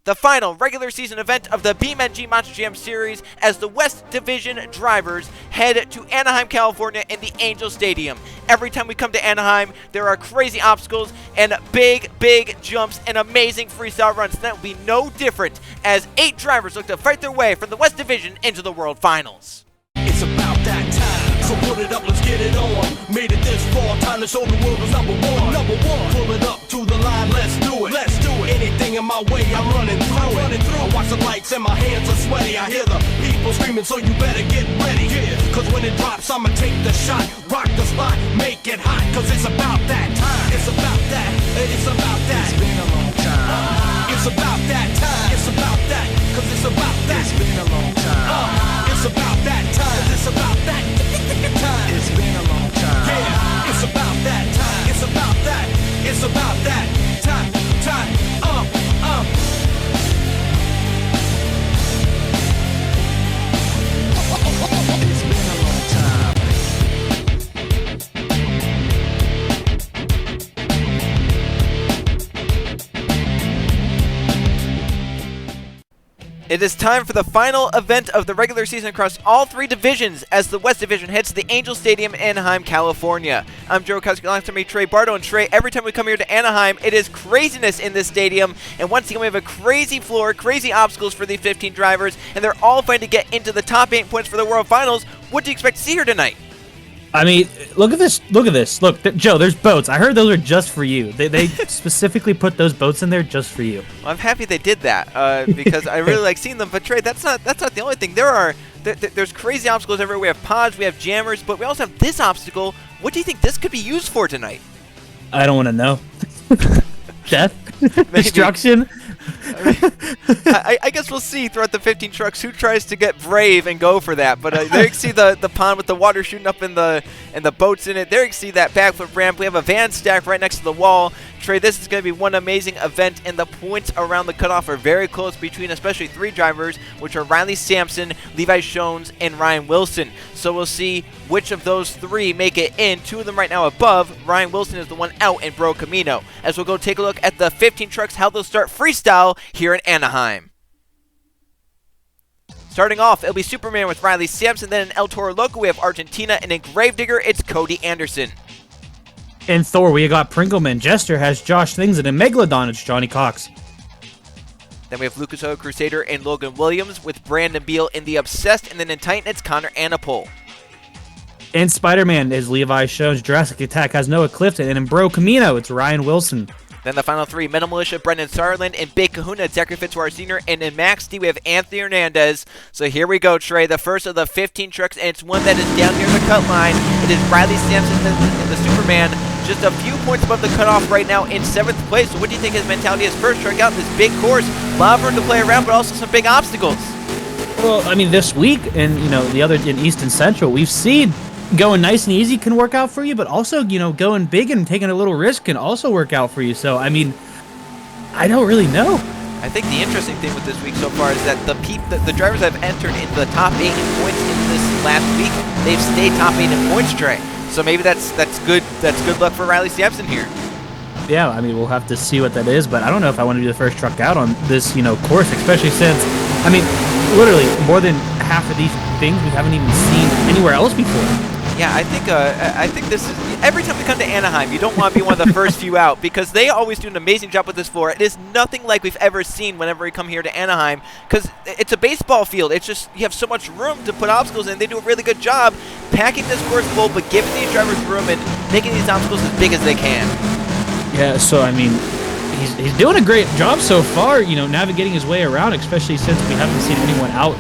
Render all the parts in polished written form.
the final regular season event of the BeamNG Monster Jam Series as the West Division drivers head to Anaheim, California in the Angel Stadium. Every time we come to Anaheim, there are crazy obstacles and big jumps and amazing freestyle runs. And that will be no different as 8 drivers look to fight their way from the West Division into the World Finals. It's about that time, so put it up, let's get it on. Made it this far, time to show the world who's number one. Pull it up to the line, let's do it. Anything in my way, I'm running through it. I watch the lights and my hands are sweaty. I hear the people screaming, so you better get ready. Cause when it drops, I'ma take the shot, rock the spot, make it hot. Cause it's about that time. It's about that. It's about that. It's been a long time. It's about that time. It's about that. Cause it's about that. It's been a long time. It's about that time. It's about that time. It's been a long time. Yeah, it's about that time. It's about that. It's about that time. It's been a long time. It is time for the final event of the regular season across all 3 divisions as the West Division heads to the Angel Stadium in Anaheim, California. I'm Joe Kowski, alongside me Trey Bardo, and Trey, every time we come here to Anaheim, it is craziness in this stadium, and once again we have a crazy floor, crazy obstacles for these 15 drivers, and they're all fighting to get into the top 8 points for the World Finals. What do you expect to see here tonight? I mean, look at this. Look, Joe, there's boats. I heard those are just for you. They specifically put those boats in there just for you. Well, I'm happy they did that because I really like seeing them. But Trey, that's not the only thing. There's crazy obstacles everywhere. We have pods, we have jammers, but we also have this obstacle. What do you think this could be used for tonight? I don't want to know. Death? Destruction? I guess we'll see throughout the 15 trucks who tries to get brave and go for that. But there you can see the pond with the water shooting up and the boats in it. There you can see that backflip ramp. We have a van stack right next to the wall. Trey, this is going to be one amazing event, and the points around the cutoff are very close between especially 3 drivers, which are Riley Sampson, Levi Shones, and Ryan Wilson. So we'll see which of those 3 make it in. 2 of them right now above. Ryan Wilson is the one out in Bro Camino. As we'll go take a look at the 15 trucks, how they'll start freestyle here in Anaheim. Starting off, it'll be Superman with Riley Sampson, then in El Toro Loco we have Argentina, and in Gravedigger it's Cody Anderson. In Thor, we got Pringleman. Jester has Josh Things, and in Megalodon, it's Johnny Cox. Then we have Lucas Oil Crusader and Logan Williams with Brandon Beal in The Obsessed, and then in Titan, it's Connor Anapol. In Spider-Man is Levi Shones. Jurassic Attack has Noah Clifton, and in Bro Camino, it's Ryan Wilson. Then the final 3, Metal Militia, Brendan Sarland, and Big Kahuna, Zachary Fitzwater Sr., and in Max D, we have Anthony Hernandez. So here we go, Trey, the first of the 15 trucks, and it's one that is down near the cut line. It is Riley Sampson and the Superman, just a few points above the cutoff right now in 7th place. So what do you think his mentality is first truck out in this big course? A lot of room to play around, but also some big obstacles. Well, I mean, this week, and the other in East and Central, we've seen going nice and easy can work out for you, but also, going big and taking a little risk can also work out for you. So, I mean, I don't really know. I think the interesting thing with this week so far is that the drivers that have entered into the top 8 in points in this last week, they've stayed top 8 in points, Trey. So maybe that's good luck for Riley Sampson here. Yeah, I mean, we'll have to see what that is, but I don't know if I want to be the first truck out on this, course, especially since, I mean, literally more than half of these things we haven't even seen anywhere else before. Yeah, I think this is, every time we come to Anaheim, you don't want to be one of the first few out because they always do an amazing job with this floor. It is nothing like we've ever seen whenever we come here to Anaheim because it's a baseball field. It's just, you have so much room to put obstacles in. They do a really good job packing this course full, but giving these drivers room and making these obstacles as big as they can. Yeah, so I mean, he's doing a great job so far, navigating his way around, especially since we haven't seen anyone out,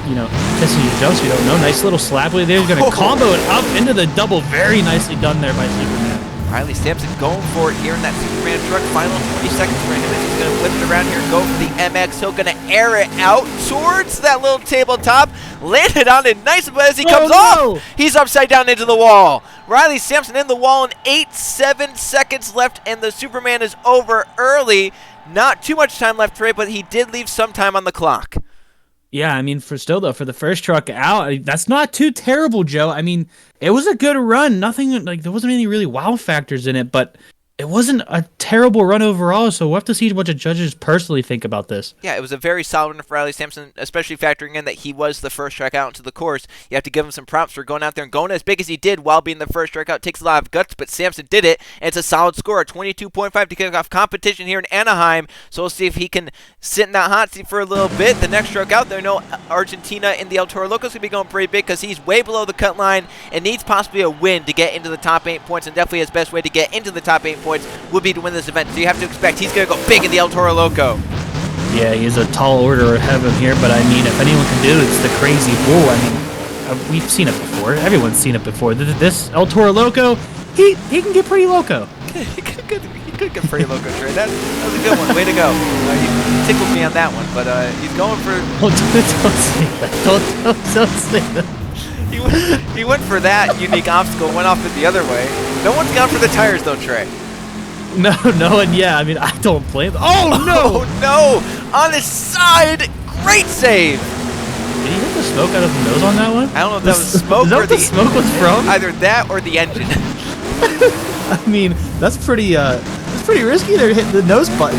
testing his jumps. We don't know. Nice little slap way there. He's going to combo it up into the double. Very nicely done there by Superman. Riley Sampson going for it here in that Superman truck. Final 20 seconds for him. He's going to whip it around here and go for the MX. He's going to air it out towards that little tabletop. Landed on it nice, but as he comes off, he's upside down into the wall. Riley Sampson in the wall, and 7 seconds left, and the Superman is over early. Not too much time left, Trey, but he did leave some time on the clock. Yeah, I mean, for the first truck out, that's not too terrible, Joe. I mean, it was a good run. Nothing, there wasn't any really wow factors in it, but it wasn't a terrible run overall, so we'll have to see what the judges personally think about this. Yeah, it was a very solid one for Riley Sampson, especially factoring in that he was the first strike out into the course. You have to give him some props for going out there and going as big as he did while being the first strikeout. It takes a lot of guts, but Sampson did it, and it's a solid score, 22.5 to kick off competition here in Anaheim. So we'll see if he can sit in that hot seat for a little bit. The next stroke out there, no, Argentina in the El Toro Loco is going to be going pretty big because he's way below the cut line and needs possibly a win to get into the top 8 points, and definitely his best way to get into the top 8 points would be to win this event, so you have to expect he's going to go big in the El Toro Loco. Yeah, he's a tall order ahead of him here, but I mean, if anyone can do it, it's the Crazy Bull. I mean, we've seen it before. Everyone's seen it before. This El Toro Loco, he can get pretty loco. He could get pretty loco, Trey. That was a good one. Way to go. You tickled me on that one, but he's going for... Don't say that. Don't say that. He went for that unique obstacle, went off it the other way. No one's gone for the tires, though, Trey. No, and yeah, I mean, I don't blame them. Oh, no! Oh, no! On his side! Great save! Did he hit the smoke out of the nose on that one? I don't know if that was smoke is that or what the smoke was from? Either that or the engine. I mean, that's pretty risky there, hitting the nose button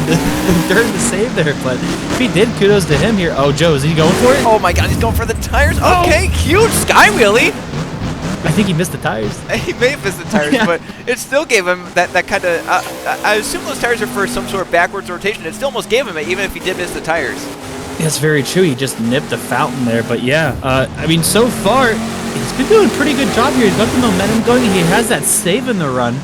during the save there, but if he did, kudos to him here. Oh, Joe, is he going for it? Oh my god, he's going for the tires. Oh. Okay, huge sky wheelie. I think he missed the tires. He may have missed the tires, Yeah. but it still gave him that kind of... I assume those tires are for some sort of backwards rotation. It still almost gave him it, even if he did miss the tires. That's very true. He just nipped the fountain there, but yeah. I mean, so far, he's been doing a pretty good job here. He's got the momentum going. He has that save in the run.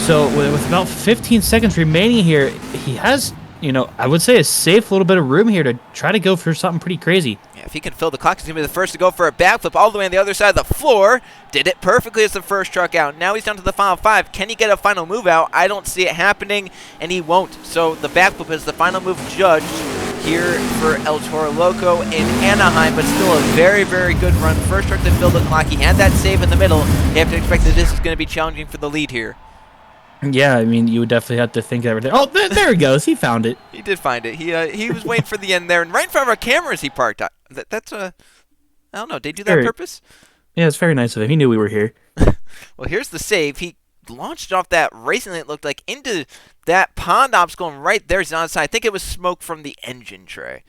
So with about 15 seconds remaining here, he has, I would say a safe little bit of room here to try to go for something pretty crazy. Yeah, if he can fill the clock, he's going to be the first to go for a backflip all the way on the other side of the floor. Did it perfectly as the first truck out. Now he's down to the final 5. Can he get a final move out? I don't see it happening, and he won't. So the backflip is the final move judged here for El Toro Loco in Anaheim, but still a very, very good run. First truck to fill the clock. He had that save in the middle. You have to expect that this is going to be challenging for the lead here. Yeah, I mean, you would definitely have to think everything. Oh, there he goes. He found it. He did find it. He was waiting for the end there, and right in front of our cameras he parked. That's I don't know. Did he do that on purpose? Yeah, it's very nice of him. He knew we were here. Well, here's the save. He launched off that racing lane, it looked like, into that pond obstacle, and right there's the outside. I think it was smoke from the engine tray.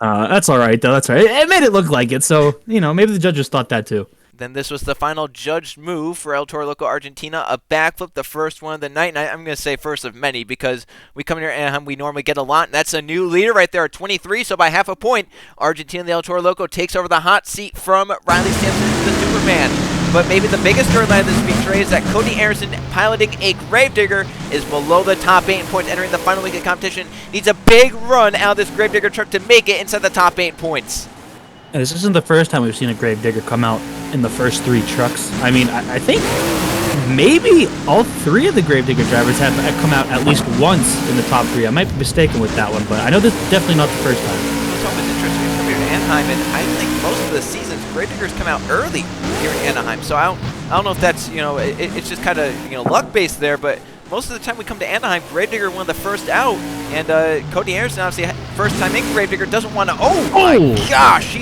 That's all right, though. That's all right. It made it look like it, so, maybe the judges thought that, too. Then this was the final judged move for El Toro Loco Argentina, a backflip, the first one of the night. And I'm going to say first of many because we come here to Anaheim, we normally get a lot. And that's a new leader right there at 23, so by half a point, Argentina, the El Toro Loco, takes over the hot seat from Riley Sampson, the Superman. But maybe the biggest storyline of this week, Trey, is that Cody Anderson, piloting a Gravedigger, is below the top 8 points entering the final week of competition. Needs a big run out of this Gravedigger truck to make it inside the top 8 points. And this isn't the first time we've seen a Gravedigger come out in the first 3 trucks. I mean, I think maybe all 3 of the Gravedigger drivers have come out at least once in the top 3. I might be mistaken with that one, but I know this is definitely not the first time. It's always interesting to come here to Anaheim, and I think most of the seasons Gravediggers come out early here in Anaheim. So I don't know if that's it's just kind of luck based there, but most of the time we come to Anaheim, Gravedigger one of the first out, and Cody Anderson, obviously first time in Gravedigger, doesn't want to. Oh my gosh!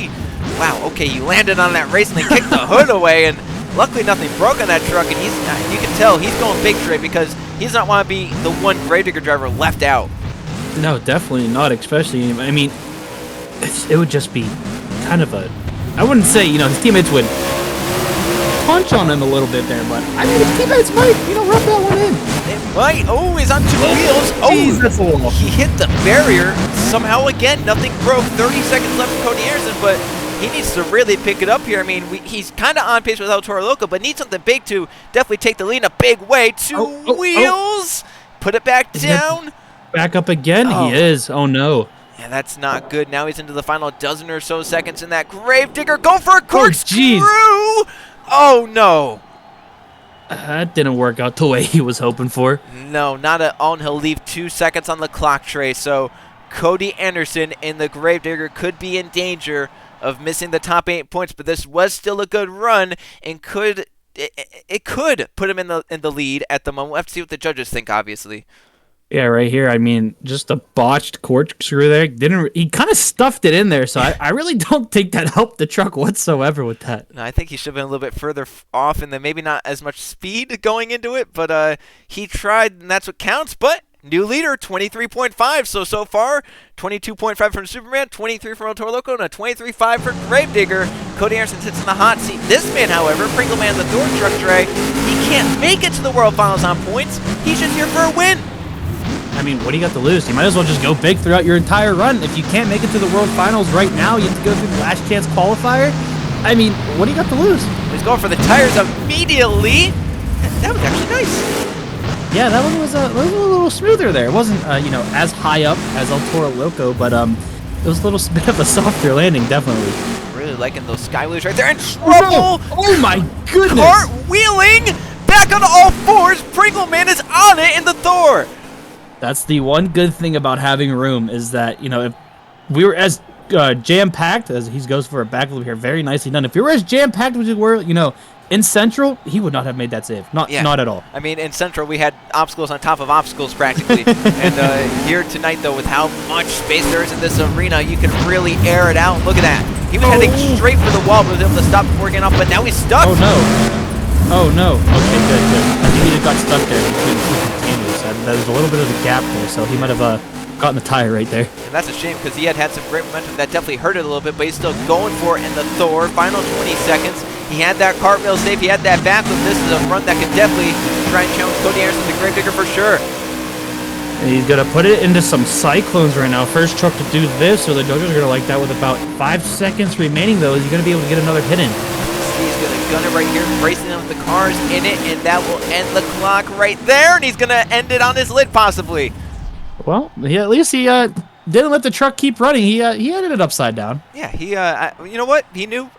Wow. Okay, he landed on that race and they kicked the hood away, and luckily nothing broke on that truck. And you can tell he's going big, Trey, because he does not want to be the one Gravedigger driver left out. No, definitely not. Especially, I mean, it would just be kind of I wouldn't say his teammates would punch on him a little bit there, but I mean his teammates might rub that one in. It might. Oh, he's on 2 wheels. Oh, that's a wall. He hit the barrier somehow again. Nothing broke. 30 seconds left for Cody Anderson, but he needs to really pick it up here. I mean, he's kind of on pace with El Toro Loco, but needs something big to definitely take the lead in a big way. 2 wheels. Put it back down. Back up again. Oh. He is. Oh no. Yeah, that's not good. Now he's into the final dozen or so seconds in that Gravedigger. Go for a corkscrew. Oh no. That didn't work out the way he was hoping for. No, not at all. And he'll leave 2 seconds on the clock, Trey. So Cody Anderson in the Gravedigger could be in danger of missing the top 8 points, but this was still a good run and it could put him in the lead at the moment. We'll have to see what the judges think, obviously. Yeah, right here. I mean, just a botched corkscrew there. He kind of stuffed it in there, so I really don't think that helped the truck whatsoever with that. No, I think he should have been a little bit further off, and then maybe not as much speed going into it, but he tried, and that's what counts. But new leader, 23.5. So far, 22.5 from Superman, 23 from El Toro Loco, and a 23.5 for Gravedigger. Cody Anderson sits in the hot seat. This man, however, Pringle Man, the Thor truck tray, he can't make it to the World Finals on points. He's just here for a win. I mean, what do you got to lose? You might as well just go big throughout your entire run. If you can't make it to the World Finals right now, you have to go through the last chance qualifier. I mean, what do you got to lose? He's going for the tires immediately. That was actually nice. Yeah, that one was a little smoother there. It wasn't, as high up as El Toro Loco, but it was a little bit of a softer landing, definitely. Really liking those sky wheels right there. And trouble! Oh my goodness! Cartwheeling! Back on all fours. Pringle Man is on it in the Thor. That's the one good thing about having room is that, if we were as jam-packed, as he goes for a backflip here, very nicely done. If we were as jam-packed as we were, in Central, he would not have made that save. Not at all. I mean, in Central, we had obstacles on top of obstacles practically. And here tonight, though, with how much space there is in this arena, you can really air it out. Look at that. He was heading straight for the wall, but was able to stop before getting off, but now he's stuck. Oh, no. Oh, no. Okay, good. I think he just got stuck there between two containers. There's a little bit of a gap there, so he might have gotten the tire right there. And that's a shame because he had some great momentum. That definitely hurt it a little bit, but he's still going for it in the Thor. Final 20 seconds. He had that cartwheel save. He had that backflip. This is a run that could definitely try and challenge Cody Anderson, the Gravedigger, for sure. And he's going to put it into some cyclones right now. First truck to do this, so the Dodgers are going to like that with about 5 seconds remaining, though. He's going to be able to get another hit in. He's going to gun it right here, racing them with the cars in it, and that will end the clock right there, and he's going to end it on his lid, possibly. Well, at least he didn't let the truck keep running. He ended it upside down. Yeah, you know what? He knew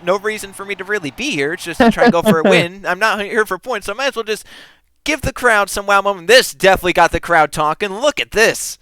no reason for me to really be here. It's just to try and go for a win. I'm not here for points, so I might as well just give the crowd some wow moment. This definitely got the crowd talking. Look at this.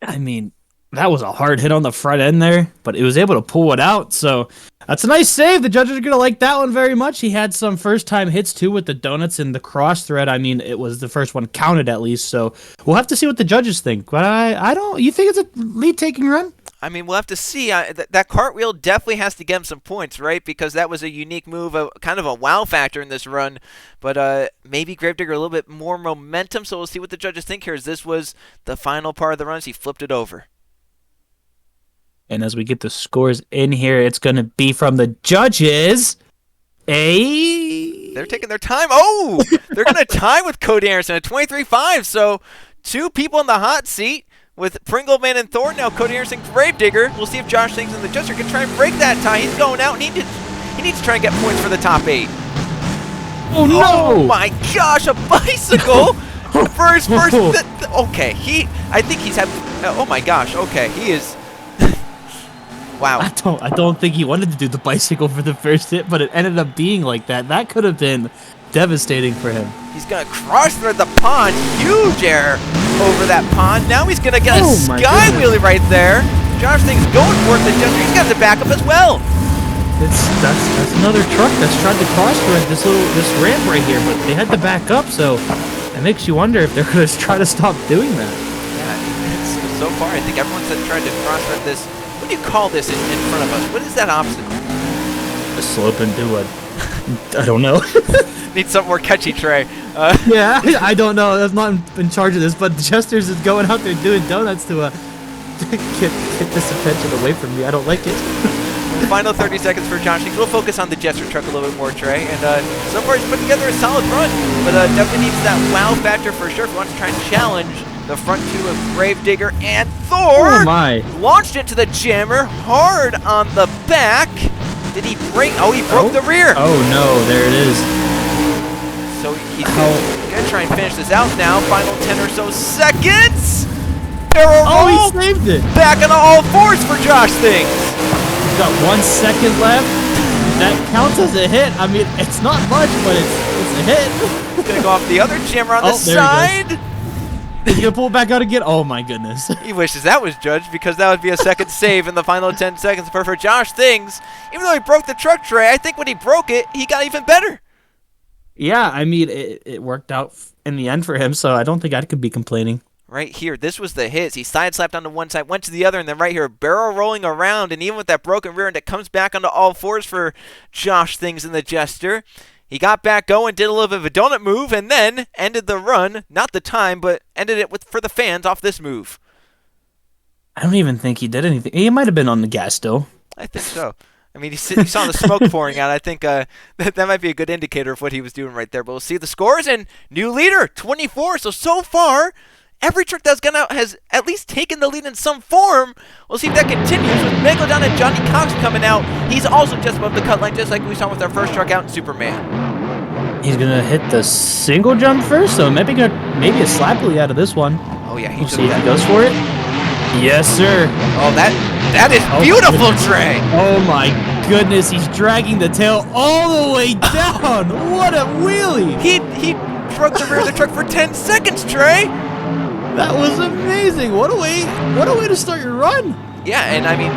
I mean, that was a hard hit on the front end there, but it was able to pull it out, so that's a nice save. The judges are going to like that one very much. He had some first-time hits, too, with the donuts and the cross thread. I mean, it was the first one counted, at least, so we'll have to see what the judges think. But I don't... You think it's a lead-taking run? I mean, we'll have to see. That cartwheel definitely has to get him some points, right? Because that was a unique move, kind of a wow factor in this run. But maybe Gravedigger a little bit more momentum, so we'll see what the judges think here, as this was the final part of the run as he flipped it over. And as we get the scores in here, it's going to be from the judges. They're taking their time. Oh! They're going to tie with Cody Anderson at 23.5. So 2 people in the hot seat with Pringle Man and Thor. Now Cody Anderson, Gravedigger. We'll see if Josh Things and the judges can try and break that tie. He's going out, and he needs to try and get points for the top 8. Oh, no! Oh, my gosh, a bicycle for his first... Okay, I think he's had... Oh, my gosh, okay, he is... Wow. I don't think he wanted to do the bicycle for the first hit, but it ended up being like that. That could have been devastating for him. He's going to cross thread the pond. Huge air over that pond. Now he's going to get a sky wheelie right there. Josh Thing's going for it. He's got the backup as well. That's another truck that's tried to cross thread this ramp right here, but they had to back up, so it makes you wonder if they're going to try to stop doing that. Yeah, so far I think everyone's tried to cross thread this. What do you call this in front of us? What is that obstacle? A slope into I don't know. Need something more catchy, Trey. Yeah, I don't know. I'm not in charge of this, but Chester's is going out there doing donuts to get this attention away from me. I don't like it. Final 30 seconds for Josh. We'll focus on the Jester truck a little bit more, Trey. And so far he's put together a solid run, but definitely needs that wow factor for sure if he wants to try and challenge the front 2 of Gravedigger and Thor. Oh my! Launched it to the jammer, hard on the back. Did he break? Oh, he broke the rear. Oh no, there it is. So he's gonna try and finish this out now. Final 10 or so seconds. Barrel roll. He saved it. Back on all fours for Josh Things. He's got 1 second left. That counts as a hit. I mean, it's not much, but it's a hit. He's gonna go off the other jammer on the side. He's going to pull it back out again? Oh, my goodness. He wishes that was judged because that would be a second save in the final 10 seconds. But for Josh Things, even though he broke the truck tray, I think when he broke it, he got even better. Yeah, I mean, it worked out in the end for him, so I don't think I could be complaining. right here. This was the hit. He side-slapped onto one side, went to the other, and then right here, barrel rolling around, and even with that broken rear end, it comes back onto all fours for Josh Things and the Jester. He got back going, did a little bit of a donut move, and then ended the run, not the time, but ended it for the fans off this move. I don't even think he did anything. He might have been on the gas still. I think so. I mean, you saw the smoke pouring out. I think that might be a good indicator of what he was doing right there. But we'll see the scores, and new leader, 24. So far, every truck that's gone out has at least taken the lead in some form. We'll see if that continues with Megalodon and Johnny Cox coming out. He's also just above the cut line, just like we saw with our first truck out in Superman. He's going to hit the single jump first, so maybe a slappily out of this one. Oh, yeah. We'll see if he goes for it. Yes, sir. Oh, that is beautiful, Trey. Oh, my goodness. He's dragging the tail all the way down. What a wheelie. He drug the rear of the truck for 10 seconds, Trey. That was amazing. What a way to start your run. Yeah, and I mean,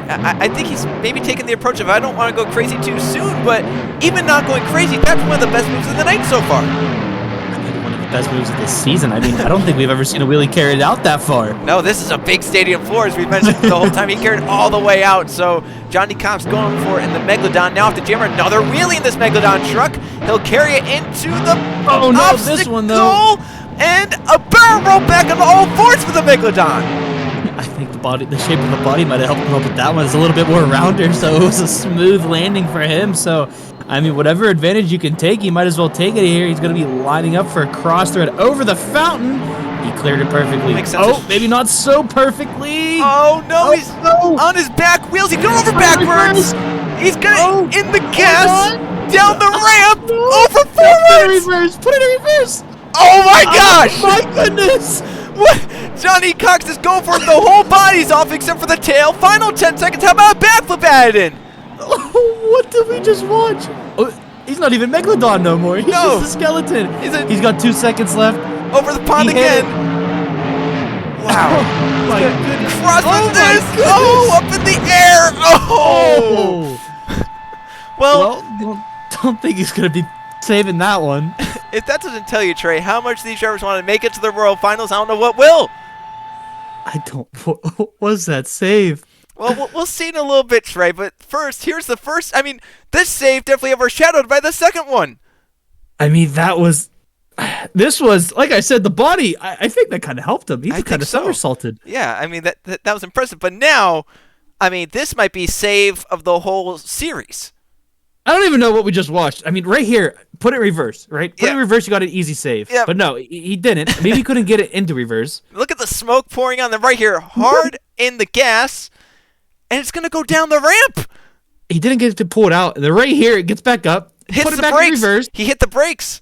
I think he's maybe taking the approach of I don't want to go crazy too soon, but even not going crazy, that's one of the best moves of the night so far. One of the best moves of the season. I mean, I don't think we've ever seen a wheelie carried out that far. No, this is a big stadium floor, as we mentioned the whole time. He carried all the way out, so Johnny Cox going for it in the Megalodon. Now have to jam another wheelie in this Megalodon truck. He'll carry it into the obstacle, this one, though. And a barrel roll back on all fours for the Megalodon. I think the shape of the body might have helped him up with that one. It's a little bit more rounder, so it was a smooth landing for him. So, I mean, whatever advantage you can take, you might as well take it here. He's going to be lining up for a cross thread over the fountain. He cleared it perfectly. Oh, maybe not so perfectly. Oh, no, he's on his back wheels. He's going over backwards. He's going in the gas, down the ramp, over forwards. Put it in reverse. Oh, my gosh. Oh, my goodness. What? Johnny Cox is going for it. The whole body's off except for the tail. Final 10 seconds. How about a backflip added in? What did we just watch? Oh, he's not even Megalodon no more. He's just a skeleton. He's got 2 seconds left. Over the pond again. Wow. Oh, my goodness. Crossing this. Oh, up in the air. Oh. Well, don't think he's going to be saving that one. If that doesn't tell you, Trey, how much these drivers want to make it to the World Finals, I don't know what will. What was that save? Well, we'll see in a little bit, Trey. But first, here's the first. I mean, this save definitely overshadowed by the second one. I mean, this was, like I said, the body, I think that kind of helped him. He kind of somersaulted. Yeah, I mean, that was impressive. But now, I mean, this might be save of the whole series. I don't even know what we just watched. I mean, right here, put it reverse, right? Put it in reverse, you got an easy save. Yeah. But no, he didn't. Maybe he couldn't get it into reverse. Look at the smoke pouring on them right here. Hard in the gas, and it's going to go down the ramp. He didn't get to pull it out. And then right here, it gets back up. Hits put it the back brakes. in reverse. He hit the brakes.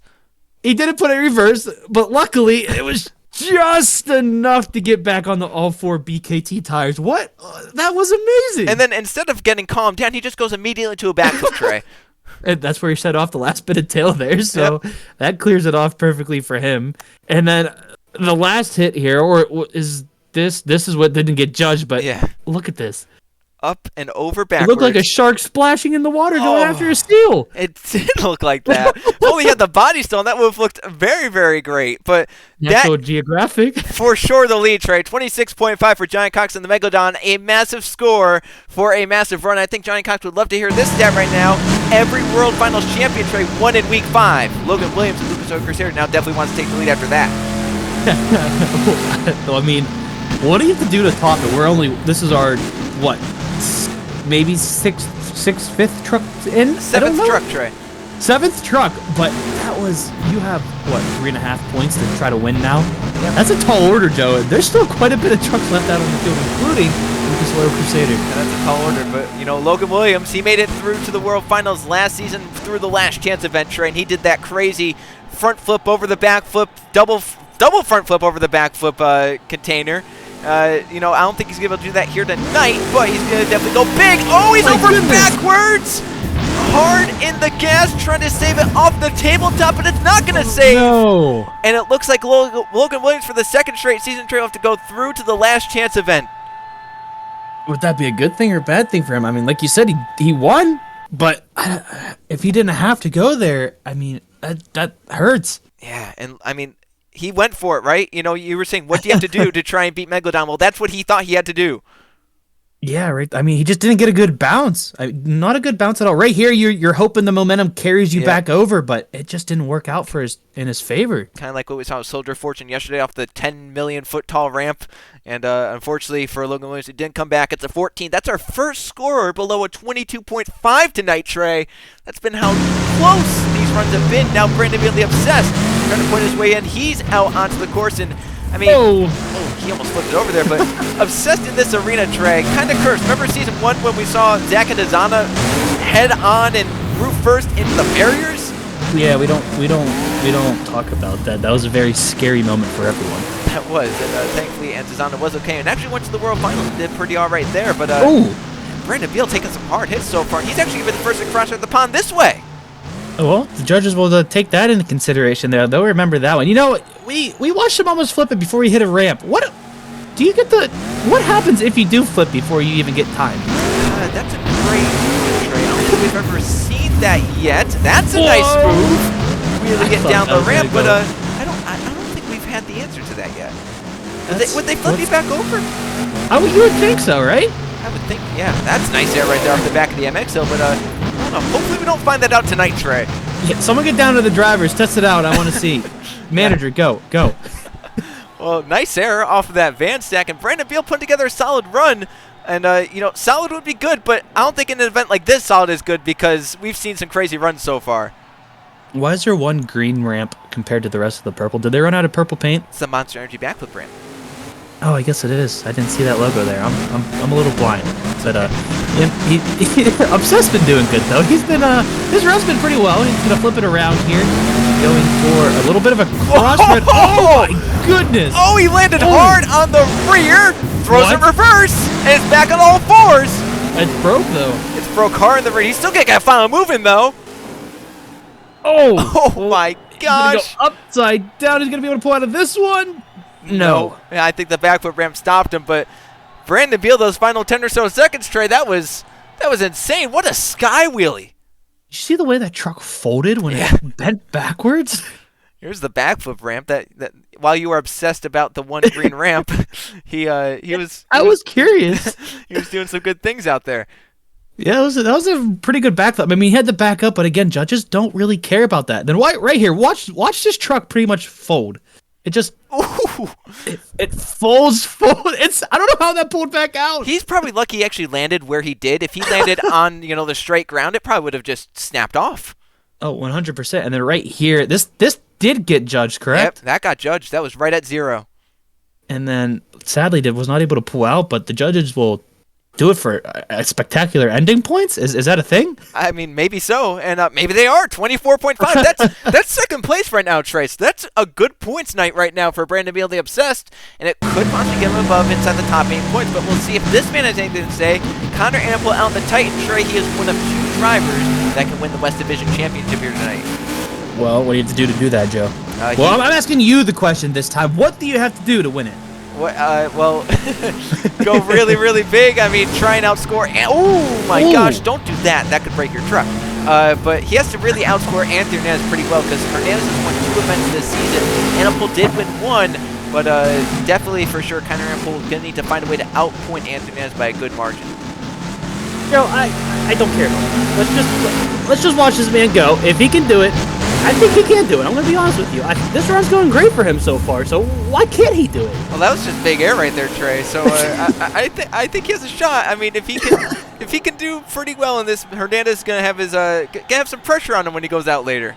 He didn't put it in reverse, but luckily, it was just enough to get back on the all-four BKT tires. What? That was amazing. And then instead of getting calmed down, he just goes immediately to a backflip, Trey. And that's where he set off the last bit of tail there, so that clears it off perfectly for him. And then the last hit here, or is this is what didn't get judged, but look at this. Up and over backwards. It looked like a shark splashing in the water going after a seal. It did look like that. Well, we had the body still, and that would have looked very, very great. But National Geographic. For sure the lead, Trey. 26.5 for Johnny Cox and the Megalodon. A massive score for a massive run. I think Johnny Cox would love to hear this stat right now. Every World Finals champion, Trey, won in Week 5. Logan Williams and Lucas Oil Crusader now definitely wants to take the lead after that. I mean, what do you have to do to top it? This is our, what? Maybe fifth truck in? Seventh truck, Trey. Seventh truck, but you have, what, 3.5 points to try to win now? Yeah. That's a tall order, Joe. There's still quite a bit of trucks left out on the field, including Lucas Oil Crusader. Yeah, that's a tall order, but, Logan Williams, he made it through to the World Finals last season through the Last Chance event, Trey, and he did that crazy front flip over the back flip, double front flip over the back flip container. I don't think he's going to be able to do that here tonight, but he's going to definitely go big. Oh, he's over backwards. Hard in the gas, trying to save it off the tabletop, but it's not going to save. No. And it looks like Logan Williams for the second straight season will have to go through to the Last Chance event. Would that be a good thing or a bad thing for him? I mean, like you said, he won, but if he didn't have to go there, I mean, that hurts. Yeah, and I mean, he went for it, right? You know, you were saying, what do you have to do to try and beat Megalodon? Well, that's what he thought he had to do. Yeah, right. I mean, he just didn't get a good bounce. Not a good bounce at all. Right here, you're hoping the momentum carries you back over, but it just didn't work out in his favor. Kind of like what we saw with Soldier Fortune yesterday off the 10 million foot tall ramp. And unfortunately for Logan Williams, it didn't come back. It's a 14. That's our first scorer below a 22.5 tonight, Trey. That's been how close these runs have been. Now Brandon Beal, the Obsessed, trying to put his way in. He's out onto the course, and I mean, he almost flipped it over there, but Obsessed in this arena, Trey, kind of cursed. Remember season 1 when we saw Zach and Azana head on and roof first into the barriers? Yeah, we don't talk about that. That was a very scary moment for everyone. That was, and thankfully Antizana was okay and actually went to the World Finals and did pretty all right there, but Brandon Beal taking some hard hits so far. He's actually been the first to cross the pond this way. Well, the judges will take that into consideration there. They'll remember that one. You know, we watched him almost flip it before he hit a ramp. What happens if you do flip before you even get time? That's a great move, Trey. I don't think we've ever seen that yet. That's a nice move. Really getting down the ramp, but I don't think we've had the answer to that yet. Would they flip you back over? You would think so, right? I would think, yeah. That's nice air right there off the back of the MX hill, but I don't know. Hopefully we don't find that out tonight, Trey. Yeah, someone get down to the drivers, test it out. I want to see. Manager, go. Well, nice air off of that van stack, and Brandon Beal put together a solid run. And, you know, solid would be good, but I don't think in an event like this solid is good because we've seen some crazy runs so far. Why is there one green ramp compared to the rest of the purple? Did they run out of purple paint? It's the Monster Energy backflip ramp. Oh, I guess it is. I didn't see that logo there. I'm a little blind. But Obsessed been doing good though. He's been his run's been pretty well. He's gonna flip it around here, going for a little bit of a cross. Oh my goodness! Oh, he landed hard on the rear. Throws it reverse, and it's back on all fours. It's broke though. It's broke hard in the rear. He's still getting that final move in though. Oh my gosh! He's gonna go upside down. He's gonna be able to pull out of this one. No. Yeah, I think the backflip ramp stopped him, but Brandon Beal, those final 10 or so seconds, Trey, that was insane. What a sky wheelie. You see the way that truck folded when it bent backwards? Here's the backflip ramp that while you were obsessed about the one green ramp, he was curious. He was doing some good things out there. Yeah, that was a pretty good backflip. I mean, he had the back up, but again, judges don't really care about that. Then right here, watch this truck pretty much fold. It just it folds. I don't know how that pulled back out. He's probably lucky he actually landed where he did. If he landed on, the straight ground, it probably would have just snapped off. Oh, 100%. And then right here, this did get judged, correct? Yep, that got judged. That was right at 0. And then sadly was not able to pull out, but the judges will do it for a spectacular ending points? Is that a thing? I mean, maybe so, and maybe they are. 24.5. That's second place right now, Trace. That's a good points night right now for Brandon Beal, the Obsessed, and it could possibly get him above inside the top 8 points, but we'll see if this man has anything to say. Connor Annapol out in the Titan. Trey, he is one of 2 drivers that can win the West Division Championship here tonight. Well, what do you have to do to Joe? I'm asking you the question this time. What do you have to do to win it? Well, go really, really big. I mean, try and outscore. Oh my gosh, don't do that. That could break your truck. But he has to really outscore Anthony Hernandez pretty well because Hernandez has won 2 events this season. Annapol did win 1, but definitely for sure, Connor Annapol gonna need to find a way to outpoint Anthony Hernandez by a good margin. Joe, I don't care. Let's just watch this man go. If he can do it, I think he can do it. I'm going to be honest with you. This run's going great for him so far, so why can't he do it? Well, that was just big air right there, Trey. So I think he has a shot. I mean, if he can do pretty well in this, Hernandez is going to have some pressure on him when he goes out later.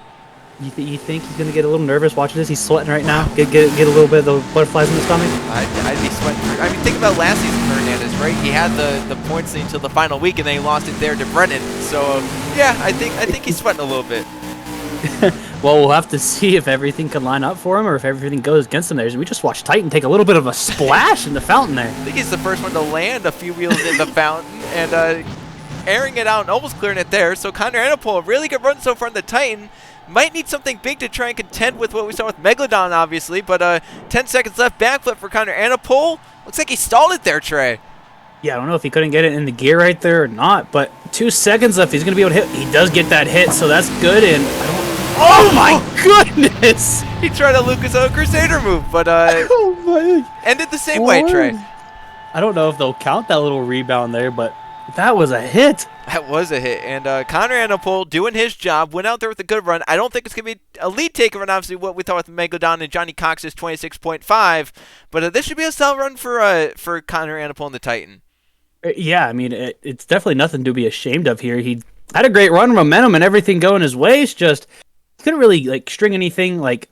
You think he's going to get a little nervous watching this? He's sweating right now. Get a little bit of the butterflies in the stomach. I'd be sweating. I mean, think about last season for Hernandez, right? He had the points lead until the final week, and then he lost it there to Brennan. So yeah, I think he's sweating a little bit. Well, we'll have to see if everything can line up for him or if everything goes against him there. We just watched Titan take a little bit of a splash in the fountain there. I think he's the first one to land a few wheels in the fountain and airing it out and almost clearing it there. So Connor Annapol, really good run so far in the Titan. Might need something big to try and contend with what we saw with Megalodon, obviously. But 10 seconds left. Backflip for Connor Annapol. Looks like he stalled it there, Trey. Yeah, I don't know if he couldn't get it in the gear right there or not, but 2 seconds left. He's going to be able to hit. He does get that hit, so that's good. And Oh my goodness! He tried a Lucas Oil Crusader move, but Oh my! ended the same way, Trey. I don't know if they'll count that little rebound there, but that was a hit. That was a hit. And Connor Annapol doing his job, went out there with a good run. I don't think it's going to be a lead takeover, and obviously what we thought with Megalodon and Johnny Cox's 26.5. But this should be a solid run for Connor Annapol and the Titan. Yeah, I mean, it's definitely nothing to be ashamed of here. He had a great run, momentum, and everything going his way. It's just he couldn't really like string anything like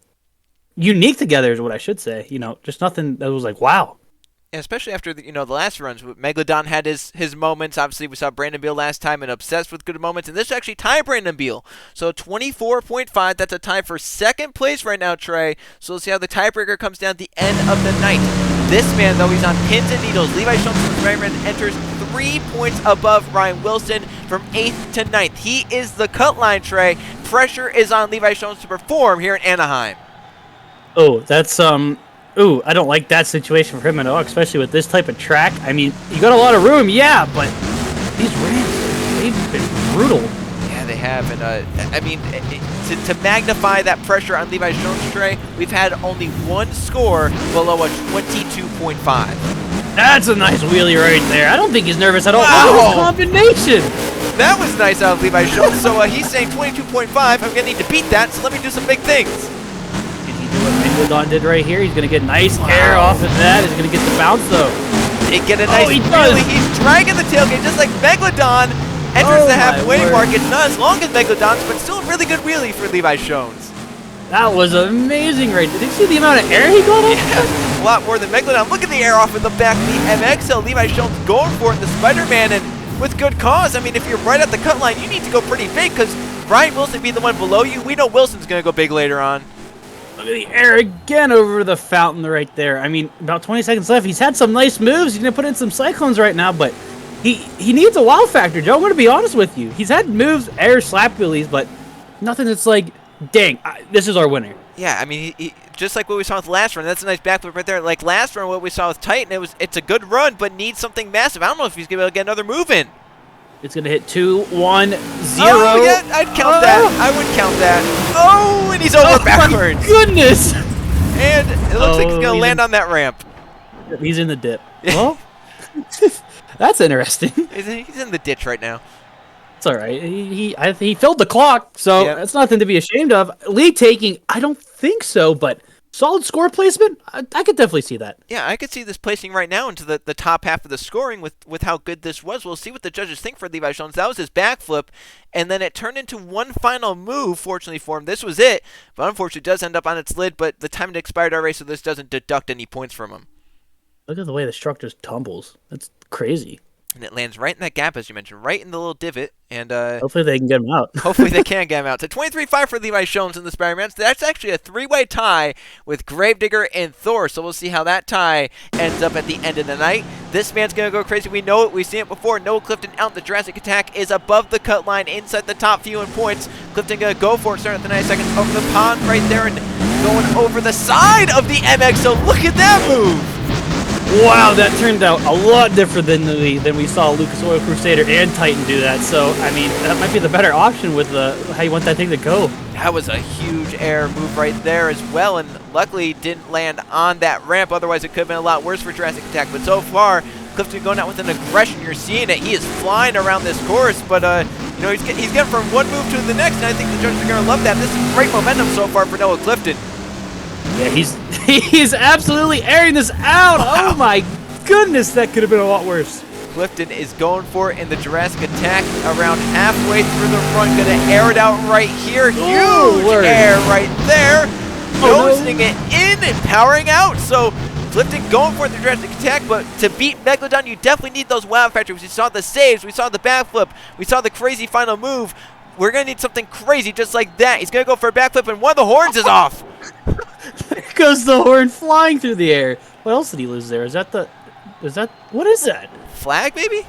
unique together, is what I should say. You know, just nothing that was like wow. And especially after the last runs, Megalodon had his moments. Obviously, we saw Brandon Beal last time and obsessed with good moments, and this actually tied Brandon Beal. So 24.5, that's a tie for second place right now, Trey. So we'll see how the tiebreaker comes down at the end of the night. This man, though, he's on pins and needles. Levi Schultz from Spider-Man enters 3 points above Ryan Wilson from 8th to 9th. He is the cut line, Trey. Pressure is on Levi Schultz to perform here in Anaheim. Oh, that's Ooh, I don't like that situation for him at all, especially with this type of track. I mean, you got a lot of room, yeah, but these ramps, they've been brutal. Yeah, they have. And, I mean, to magnify that pressure on Levi Jones, Trey, we've had only one score below a 22.5. That's a nice wheelie right there. I don't think he's nervous at all. Wow. Look at his combination. That was nice out of Levi Jones. So he's saying 22.5. I'm going to need to beat that, so let me do some big things. Megalodon did right here. He's going to get nice air off of that. He's going to get the bounce, though. They get a nice wheelie. He's dragging the tailgate just like Megalodon enters the halfway mark. It's not as long as Megalodon's, but still a really good wheelie for Levi Jones. That was amazing right there. Did you see the amount of air he got off? Yeah, a lot more than Megalodon. Look at the air off in the back of the MXL. Levi Jones going for it in the Spider-Man, and with good cause. I mean, if you're right at the cut line, you need to go pretty big because Ryan Wilson being the one below you, we know Wilson's going to go big later on. Look at the air again over the fountain right there. I mean, about 20 seconds left. He's had some nice moves. He's going to put in some cyclones right now, but he needs a wow factor, Joe. I'm going to be honest with you. He's had moves, air slap wheelies, but nothing that's like, dang, this is our winner. Yeah, I mean, he, just like what we saw with last run, that's a nice backflip right there. Like last run, what we saw with Titan, it's a good run, but needs something massive. I don't know if he's going to be able to get another move in. It's going to hit 2, 1, 0. Oh, yeah, I'd count that. I would count that. Oh, and he's over backwards. My goodness. And it looks like he's going to land on that ramp. He's in the dip. Well, that's interesting. He's in the ditch right now. It's all right. He filled the clock, so Yep. that's nothing to be ashamed of. Lead taking, I don't think so, but solid score placement, I could definitely see that. Yeah, I could see this placing right now into the top half of the scoring with how good this was. We'll see what the judges think for Levi Jones. That was his backflip, and then it turned into one final move, fortunately for him. This was it, but unfortunately it does end up on its lid, but the time had expired already, so this doesn't deduct any points from him. Look at the way the truck just tumbles. That's crazy. And it lands right in that gap, as you mentioned, right in the little divot. And Hopefully they can get him out. hopefully they can get him out. So 23-5 for Levi Jones in the Spider-Man. So that's actually a three-way tie with Gravedigger and Thor. So we'll see how that tie ends up at the end of the night. This man's going to go crazy. We know it. We've seen it before. Noah Clifton out. The Jurassic Attack is above the cut line inside the top few in points. Clifton going to go for it starting at the 90 seconds over the pond right there and going over the side of the MX. So look at that move. Wow, that turned out a lot different than we saw Lucas Oil Crusader and Titan do that. So, I mean, that might be the better option with how you want that thing to go. That was a huge air move right there as well, and luckily didn't land on that ramp. Otherwise, it could have been a lot worse for Jurassic Attack. But so far, Clifton going out with an aggression. You're seeing it. He is flying around this course, but he's getting from one move to the next, and I think the judges are going to love that. This is great momentum so far for Noah Clifton. Yeah, he's absolutely airing this out. Wow. Oh my goodness, that could have been a lot worse. Clifton is going for it in the Jurassic Attack around halfway through the run. Going to air it out right here. Huge air right there. Nosing it in and powering out. So Clifton going for it in the Jurassic Attack, but to beat Megalodon, you definitely need those wow factors. We saw the saves. We saw the backflip. We saw the crazy final move. We're going to need something crazy just like that. He's going to go for a backflip, and one of the horns is off. There goes the horn flying through the air. What else did he lose there? What is that? Flag, maybe?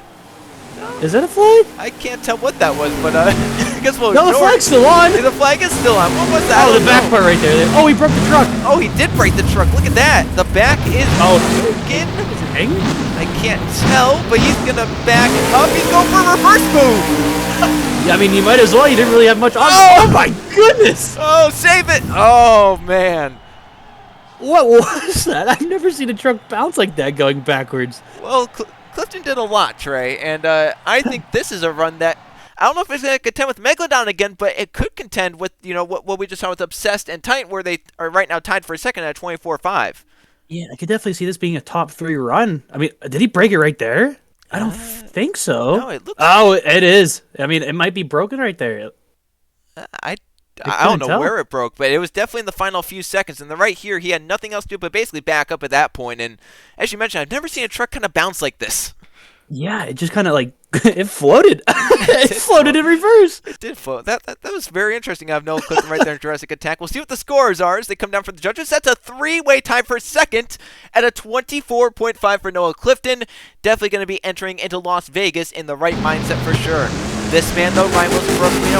Is that a flag? I can't tell what that was, but I guess we'll No, the flag's still on. The flag is still on. What was that? Oh, the back part right there. Oh, he broke the truck. Oh, he did break the truck. Look at that. The back is broken. Is it hanging? I can't tell, but he's going to back up. He's going for a reverse move. Yeah, I mean, you might as well. You didn't really have much on. Oh my goodness! Oh, save it! Oh, man. What was that? I've never seen a truck bounce like that going backwards. Well, Clifton did a lot, Trey, and I think this is a run that I don't know if it's going to contend with Megalodon again, but it could contend with, you know, what we just saw with Obsessed and Titan, where they are right now tied for a second at 24-5. Yeah, I could definitely see this being a top 3 run. I mean, did he break it right there? I don't think so. No, it looks. Oh, it is. I mean, it might be broken right there. I don't know where it broke, but it was definitely in the final few seconds. And right here, he had nothing else to do but basically back up at that point. And as you mentioned, I've never seen a truck kind of bounce like this. Yeah, it just kind of like it floated. It floated in reverse. It did float. That was very interesting. I have no Clifton right there in Jurassic Attack. We'll see what the scores are as they come down for the judges. That's a 3-way tie for second at a 24.5 for Noah Clifton. Definitely going to be entering into Las Vegas in the right mindset for sure. This man, though, Ryan Wilson,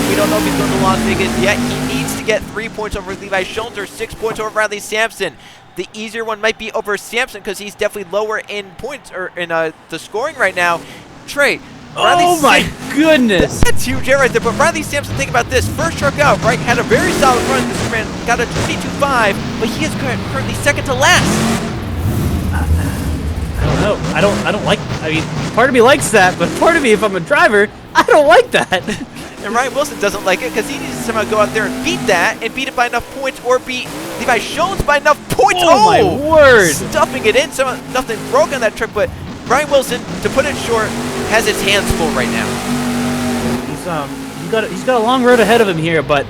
we don't know if he's going to Las Vegas yet. He needs to get 3 points over Levi Schultz or 6 points over Riley Sampson. The easier one might be over Sampson because he's definitely lower in points or in the scoring right now. Trey. Oh my goodness. That's huge air right there. But Riley Sampson, think about this. First truck out, right? Had a very solid run. This man got a 22.5, but he is currently second to last. I don't know. I don't like. I mean, part of me likes that, but part of me, if I'm a driver, I don't like that. And Ryan Wilson doesn't like it because he needs to somehow go out there and beat that and beat it by enough points or beat Levi Schultz by enough points. Oh my word. Stuffing it in. Nothing broke on that trick, but Ryan Wilson, to put it short, has his hands full right now. He's got a long road ahead of him here, but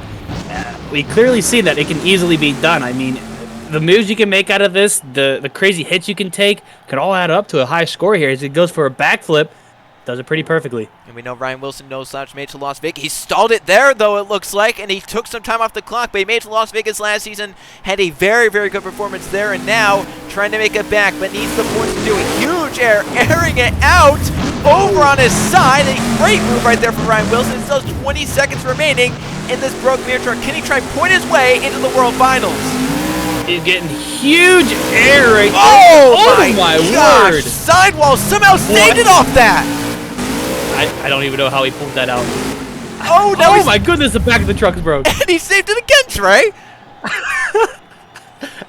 we clearly see that it can easily be done. I mean, the moves you can make out of this, the crazy hits you can take, can all add up to a high score here as he goes for a backflip. Does it pretty perfectly. And we know Ryan Wilson knows slouch made to Las Vegas. He stalled it there, though, it looks like, and he took some time off the clock, but he made it to Las Vegas last season, had a very, very good performance there, and now trying to make it back, but needs the points to do it. Huge air, airing it out over on his side. A great move right there from Ryan Wilson. Still 20 seconds remaining in this broke mirror truck. Can he try and point his way into the World Finals? He's getting huge air right there. Oh my gosh. Word. Sidewall somehow saved it off that. I don't even know how he pulled that out. Oh, no. Oh, my goodness, the back of the truck is broke. And he saved it again, Trey.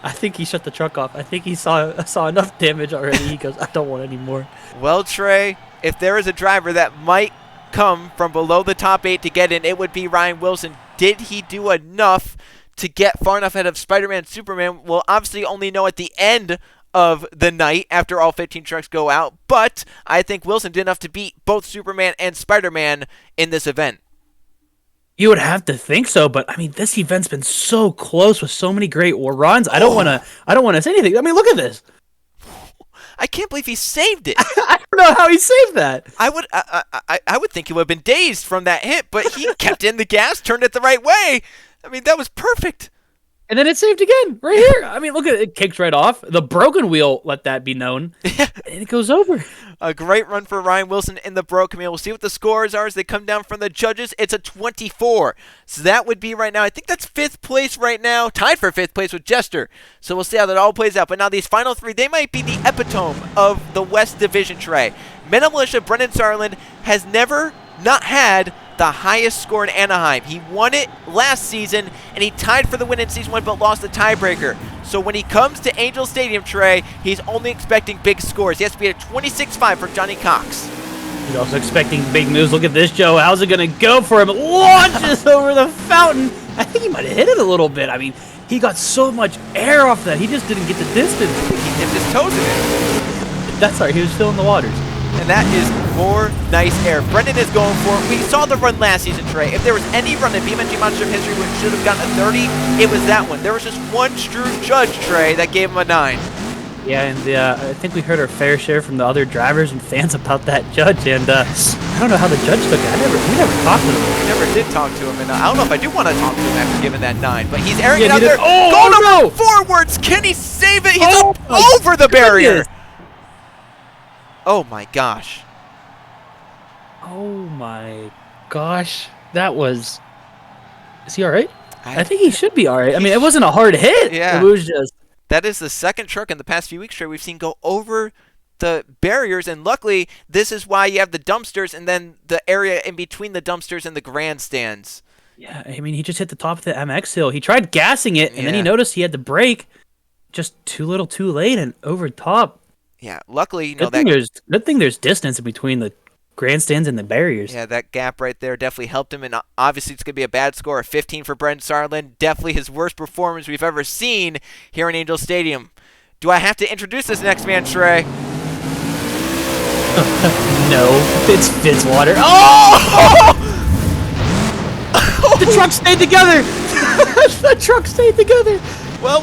I think he shut the truck off. I think he saw enough damage already. He goes, I don't want any more. Well, Trey, if there is a driver that might come from below the top 8 to get in, it would be Ryan Wilson. Did he do enough to get far enough ahead of Spider-Man and Superman? We'll obviously only know at the end of the night after all 15 trucks go out, but I think Wilson did enough to beat both Superman and Spider-Man in this event. You would have to think so, but I mean, this event's been so close with so many great runs. I don't want to say anything. I mean, look at this. I can't believe he saved it. I don't know how he saved that. I would think he would have been dazed from that hit, but he kept in the gas, turned it the right way. I mean, that was perfect. And then it saved again, right here. I mean, look at it. It kicks right off. The broken wheel, let that be known. And it goes over. A great run for Ryan Wilson in the broken wheel. We'll see what the scores are as they come down from the judges. It's a 24. So that would be right now, I think that's 5th place right now. Tied for 5th place with Jester. So we'll see how that all plays out. But now these final 3, they might be the epitome of the West Division, Trey. Men of Militia, Brendan Sarland, has never not had the highest score in Anaheim. He won it last season, and he tied for the win in Season 1, but lost the tiebreaker. So when he comes to Angel Stadium, Trey, he's only expecting big scores. He has to be at 26-5 for Johnny Cox. He's also expecting big moves. Look at this, Joe. How's it going to go for him? Launches over the fountain. I think he might have hit it a little bit. I mean, he got so much air off that. He just didn't get the distance. He dipped his toes in it. That's right. He was still in the waters. And that is more nice air. Brendan is going for it. We saw the run last season, Trey. If there was any run in BeamNG Monster history which should have gotten a 30, it was that one. There was just one true judge, Trey, that gave him a 9. Yeah, and I think we heard our fair share from the other drivers and fans about that judge, and I don't know how the judge took it. We never talked to him. We never did talk to him, and I don't know if I do want to talk to him after giving that 9, but he's airing it out did. there. Oh, no! Forwards! Can he save it? He's up over the barrier! Oh my gosh. Oh my gosh. That was... Is he alright? I think he should be alright. I mean, it wasn't a hard hit. Yeah. It was just... That is the second truck in the past few weeks, Trey, we've seen go over the barriers, and luckily this is why you have the dumpsters and then the area in between the dumpsters and the grandstands. Yeah, I mean, he just hit the top of the MX hill. He tried gassing it, and then he noticed he had to brake. Just too little, too late, and over top. Yeah, luckily, good thing there's distance between the grandstands and the barriers. Yeah, that gap right there definitely helped him, and obviously it's going to be a bad score. A 15 for Brent Sarland. Definitely his worst performance we've ever seen here in Angel Stadium. Do I have to introduce this next man, Trey? No, it's Fitzwater. Oh! The truck stayed together! The truck stayed together! Well,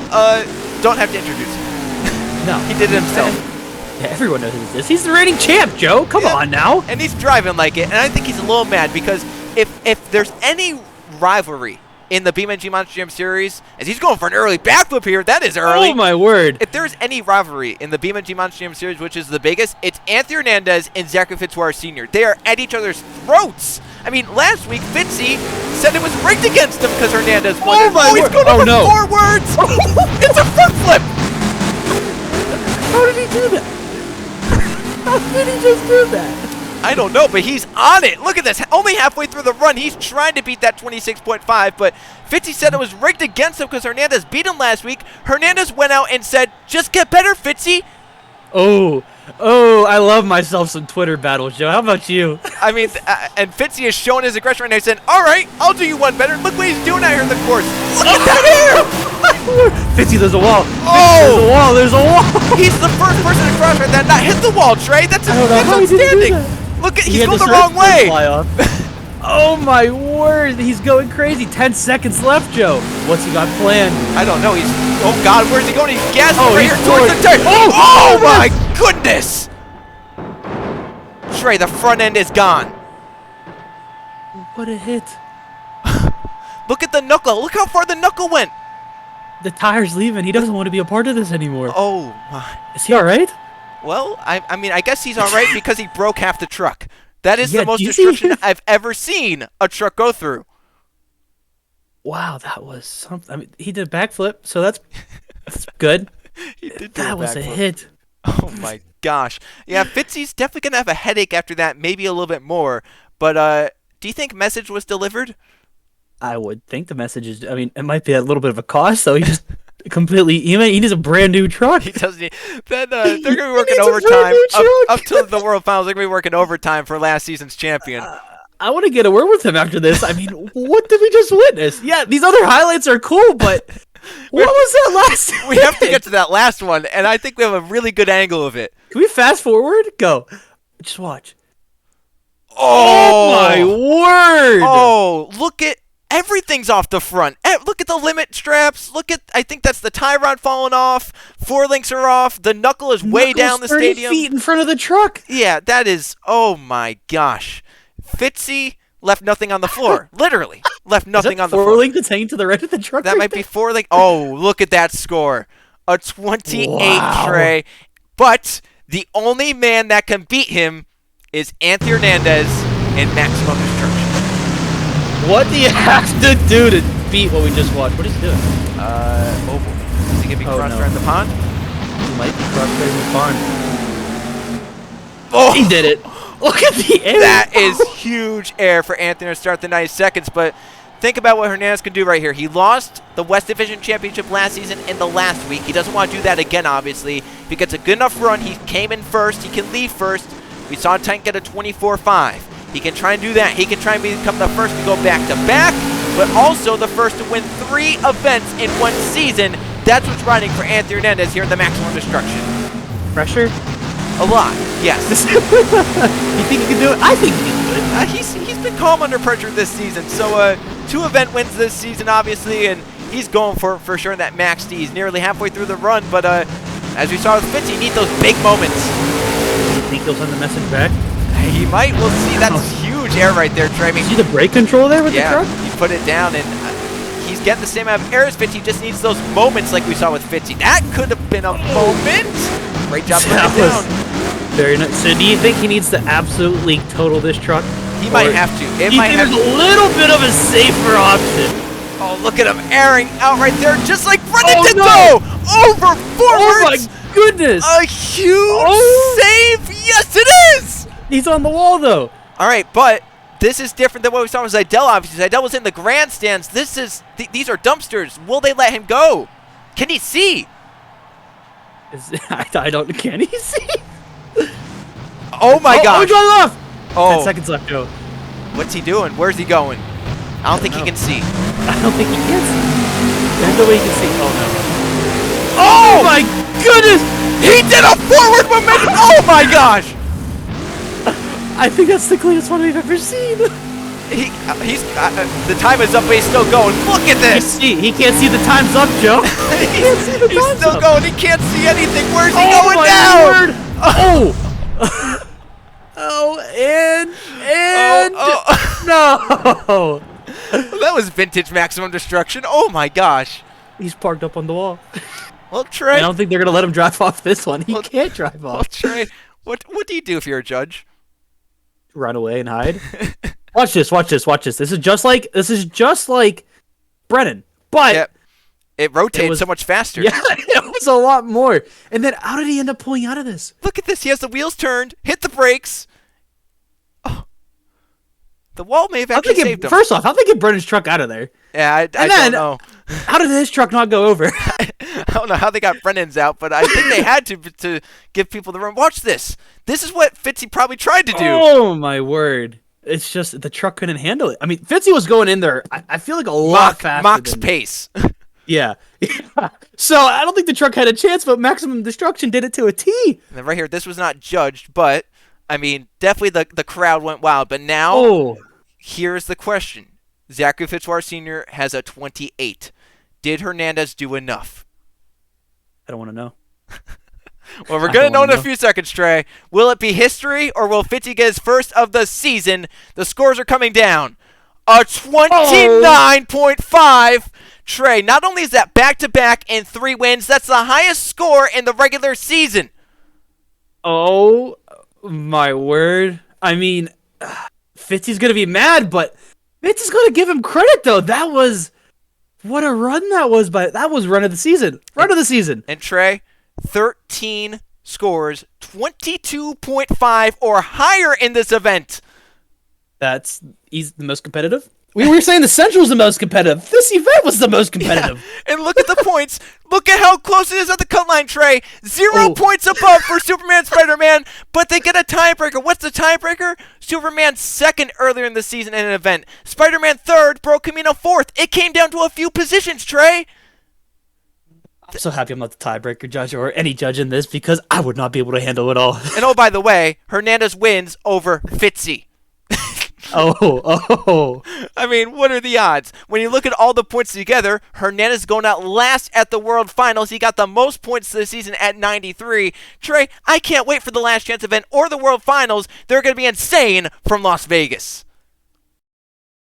don't have to introduce him. No. He did it himself. Yeah, everyone knows who this is. He's the reigning champ, Joe. Come on now. And he's driving like it, and I think he's a little mad because if there's any rivalry in the BeamNG Monster Jam series, as he's going for an early backflip here, that is early. Oh, my word. If there's any rivalry in the BeamNG Monster Jam series, which is the biggest, it's Anthony Hernandez and Zachary Fitzwater Sr. They are at each other's throats. I mean, last week, Fitzy said it was rigged against him because Hernandez won. Oh, my he's going over no. forwards. It's a front flip. How did he do that? How did he just do that? I don't know, but he's on it. Look at this. Only halfway through the run, he's trying to beat that 26.5, but Fitzy said it was rigged against him because Hernandez beat him last week. Hernandez went out and said, just get better, Fitzy. Oh, I love myself some Twitter battles, Joe. How about you? I mean, and Fitzy is showing his aggression right now. He's saying, all right, I'll do you one better. Look what he's doing out here in the course. Look at that air. Fitzy, there's a wall. Oh! There's a wall. He's the first person to cross right there and not hit the wall, Trey. That's outstanding. Look at, he's going the wrong way. Oh my word, he's going crazy. 10 seconds left, Joe. What's he got planned? I don't know. He's, oh God, where's he going? He's gassing right here he's towards the turn. Oh my goodness. Trey, the front end is gone. What a hit. Look at the knuckle. Look how far the knuckle went. The tire's leaving. He doesn't want to be a part of this anymore. Oh my. Is he all right? Well, I mean, I guess he's all right because he broke half the truck. That is the most destruction I've ever seen a truck go through. Wow, that was something. I mean, he did a backflip, so that's good. He did that was a hit. Oh my gosh. Yeah, Fitzy's definitely going to have a headache after that, maybe a little bit more. But do you think message was delivered? I would think the message is, I mean, it might be a little bit of a cost, so he just completely, he needs a brand new truck. He doesn't. Then they're going to be working overtime up to the World Finals. They're going to be working overtime for last season's champion. I want to get a word with him after this. I mean, what did we just witness? Yeah, these other highlights are cool, but what was that last? We have to get to that last one, and I think we have a really good angle of it. Can we fast forward? Go. Just watch. Oh my word! Oh, look at everything's off the front. Look at the limit straps. Look at, I think that's the tie rod falling off. 4 links are off. The knuckle is way down the 30 stadium. feet in front of the truck. Yeah, that is, oh my gosh. Fitzy left nothing on the floor. Literally left nothing on the floor. 4 link that's hanging to the right of the truck. That might be 4 link. Oh, look at that score. A 28 Trey. But the only man that can beat him is Anthony Hernandez in maximum destruction. What do you have to do to beat what we just watched? What is he doing? Oval. Is he going to be crossed around the pond? He might be crossed around the pond. Oh! He did it. Look at the air. That is huge air for Anthony to start the 90 seconds, but think about what Hernandez can do right here. He lost the West Division Championship last season in the last week. He doesn't want to do that again, obviously. If he gets a good enough run, he came in first. He can leave first. We saw Tank get a 24-5. He can try and do that. He can try and become the first to go back-to-back, but also the first to win 3 events in one season. That's what's riding for Anthony Hernandez here in the Maximum Destruction. Pressure? A lot, yes. You think he can do it? I think he can do it. He's been calm under pressure this season. So 2 event wins this season, obviously, and he's going for sure in that max D. He's nearly halfway through the run, but as we saw with Fitzy, you need those big moments. You think he'll send the message back? He might. We'll see. That's huge air right there, Trey. I mean, see the brake control there with the truck? Yeah, he put it down, and he's getting the same amount of air as Fitzy. He just needs those moments like we saw with Fitzy. That could have been a moment. Great job putting it down. Very nice. So do you think he needs to absolutely total this truck? He might have to. It might have a little bit of a safer option. Oh, look at him airing out right there, just like Brendan did go over forwards. Oh my goodness! A huge save! Yes, it is! He's on the wall, though. All right, but this is different than what we saw with Zidell, obviously. Zidell was in the grandstands. These are dumpsters. Will they let him go? Can he see? I don't. Can he see? Oh, my gosh. Oh, he got off! Oh. 10 seconds left, Joe. What's he doing? Where's he going? I don't think he can see. I don't think he can see. There's no way he can see. Oh, no. Oh, my goodness! He did a forward momentum! Oh, my gosh! I think that's the cleanest one we've ever seen. The time is up, but he's still going. Look at this! He can't see the time's up, Joe. He's still going. He can't see anything. Where's he Oh, going my now? Lord. Oh! Oh, and no! That was vintage maximum destruction. Oh my gosh! He's parked up on the wall. Well, Trey. I don't think they're gonna let him drive off this one. He can't drive Well, off. Trey, what do you do if you're a judge? Run away and hide. Watch this. Watch this. Watch this. This is just like Brennan, but Yep. It rotates so much faster. yeah, it was a lot more. And then how did he end up pulling out of this? Look at this. He has the wheels turned, hit the brakes. Oh. The wall may have actually saved him. First off, how did they get Brennan's truck out of there? Yeah, I don't know. How did his truck not go over? I don't know how they got Brennan's out, but I think they had to give people the room. Watch this. This is what Fitzy probably tried to do. Oh, my word. It's just the truck couldn't handle it. I mean, Fitzy was going in there, I feel like a lot faster. Mach's pace. Yeah. So I don't think the truck had a chance, but Maximum Destruction did it to a T. And right here, this was not judged, but, I mean, definitely the crowd went wild. But now, here's the question. Zachary Fitzwater Sr. has a 28. Did Hernandez do enough? I don't want to know. Well, we're going to know in a few seconds, Trey. Will it be history, or will Fitzy get his first of the season? The scores are coming down. A 29.5. Trey, not only is that back-to-back and 3 wins, that's the highest score in the regular season. Oh, my word. I mean, Fitzy's going to be mad, but Fitzy's going to give him credit, though. That was... What a run that was, but that was run of the season. Run of the season. And Trey, 13 scores, 22.5 or higher in this event. He's the most competitive? We were saying the Central was the most competitive. This event was the most competitive. Yeah. And look at the points. Look at how close it is at the cut line, Trey. 0 points above for Superman Spider-Man, but they get a tiebreaker. What's the tiebreaker? Superman second earlier in the season in an event. Spider-Man third, Bro Camino fourth. It came down to a few positions, Trey. I'm so happy I'm not the tiebreaker judge or any judge in this because I would not be able to handle it all. And oh, by the way, Hernandez wins over Fitzy. I mean, what are the odds? When you look at all the points together, Hernandez going out last at the World Finals. He got the most points this season at 93. Trey, I can't wait for the Last Chance event or the World Finals. They're going to be insane from Las Vegas.